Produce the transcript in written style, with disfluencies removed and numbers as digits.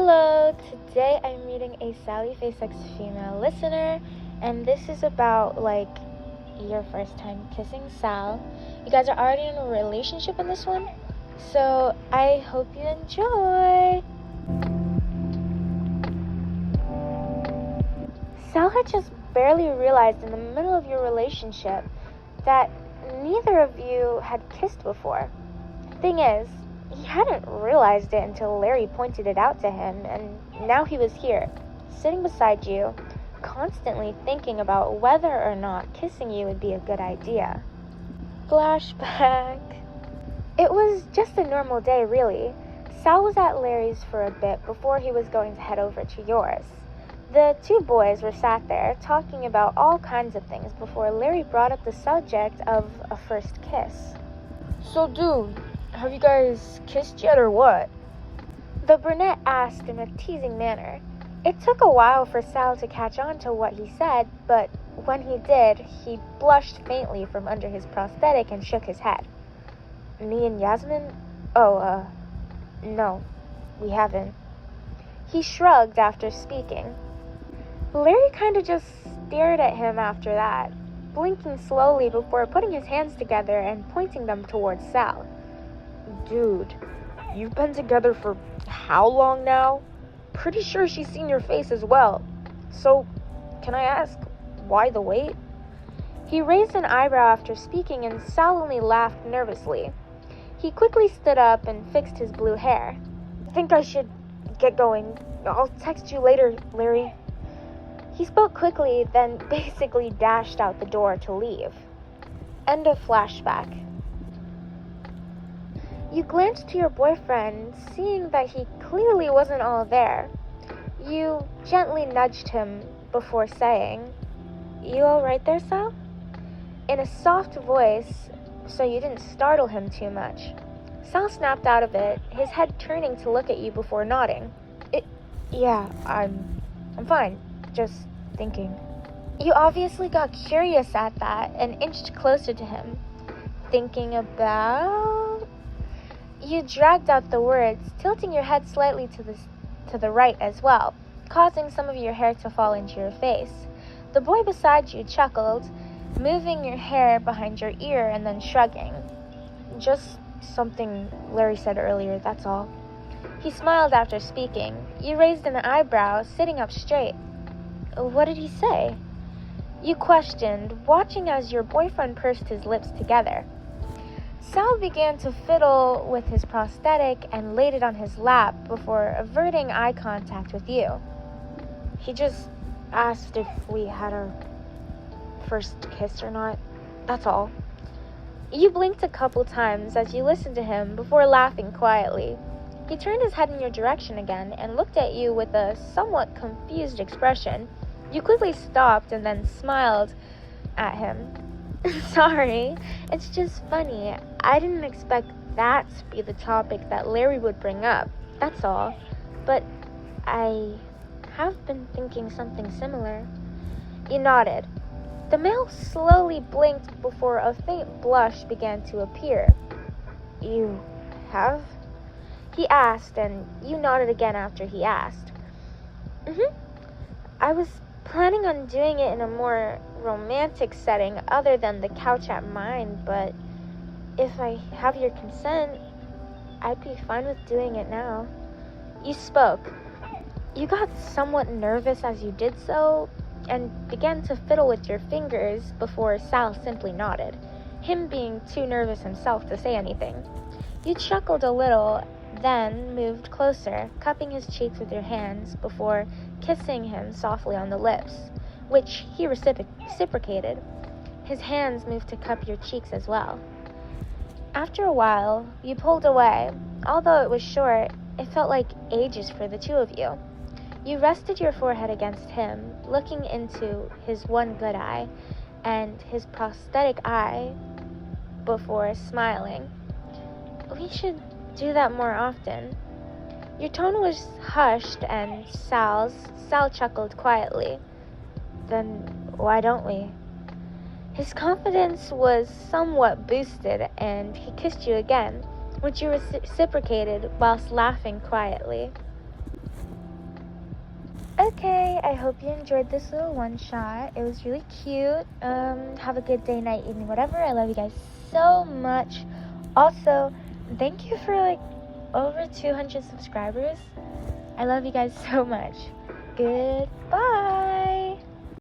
Hello, today I'm reading a Sallyface X female listener, and this is about, your first time kissing Sal. You guys are already in a relationship in this one, so I hope you enjoy. Sal had just barely realized in the middle of your relationship that neither of you had kissed before. Thing is, he hadn't realized it until Larry pointed it out to him, and now he was here, sitting beside you, constantly thinking about whether or not kissing you would be a good idea. Flashback. It was just a normal day, really. Sal was at Larry's for a bit before he was going to head over to yours. The two boys were sat there talking about all kinds of things before Larry brought up the subject of a first kiss. So, dude, have you guys kissed yet or what? The brunette asked in a teasing manner. It took a while for Sal to catch on to what he said, but when he did, he blushed faintly from under his prosthetic and shook his head. Me and Yasmin? No, we haven't. He shrugged after speaking. Larry kind of just stared at him after that, blinking slowly before putting his hands together and pointing them towards Sal. Dude, you've been together for how long now? Pretty sure she's seen your face as well. So, can I ask, why the wait? He raised an eyebrow after speaking, and Sal only laughed nervously. He quickly stood up and fixed his blue hair. I think I should get going. I'll text you later, Larry. He spoke quickly, then basically dashed out the door to leave. End of flashback. You glanced to your boyfriend, seeing that he clearly wasn't all there. You gently nudged him before saying, "You all right there, Sal?" in a soft voice, so you didn't startle him too much. Sal snapped out of it, his head turning to look at you before nodding. Yeah, I'm fine. Just thinking. You obviously got curious at that and inched closer to him. Thinking about... You dragged out the words, tilting your head slightly to the right as well, causing some of your hair to fall into your face. The boy beside you chuckled, moving your hair behind your ear and then shrugging. Just something Larry said earlier, that's all. He smiled after speaking. You raised an eyebrow, sitting up straight. What did he say? You questioned, watching as your boyfriend pursed his lips together. Sal began to fiddle with his prosthetic and laid it on his lap before averting eye contact with you. He just asked if we had our first kiss or not. That's all. You blinked a couple times as you listened to him before laughing quietly. He turned his head in your direction again and looked at you with a somewhat confused expression. You quickly stopped and then smiled at him. Sorry, it's just funny. I didn't expect that to be the topic that Larry would bring up, that's all. But I have been thinking something similar. You nodded. The male slowly blinked before a faint blush began to appear. You have? He asked, and you nodded again after he asked. I was planning on doing it in a more romantic setting other than the couch at mine, but if I have your consent, I'd be fine with doing it now. You spoke. You got somewhat nervous as you did so, and began to fiddle with your fingers before Sal simply nodded, him being too nervous himself to say anything. You chuckled a little, then moved closer, cupping his cheeks with your hands before kissing him softly on the lips, which he reciprocated. His hands moved to cup your cheeks as well. After a while, you pulled away. Although it was short, it felt like ages for the two of you. You rested your forehead against him, looking into his one good eye and his prosthetic eye before smiling. We should do that more often. Your tone was hushed, and Sal chuckled quietly. Then why don't we? His confidence was somewhat boosted, and he kissed you again, which you reciprocated whilst laughing quietly. Okay, I hope you enjoyed this little one shot. It was really cute. Have a good day, night, evening, whatever. I love you guys so much. Also, thank you for like over 200 subscribers. I love you guys so much. Goodbye.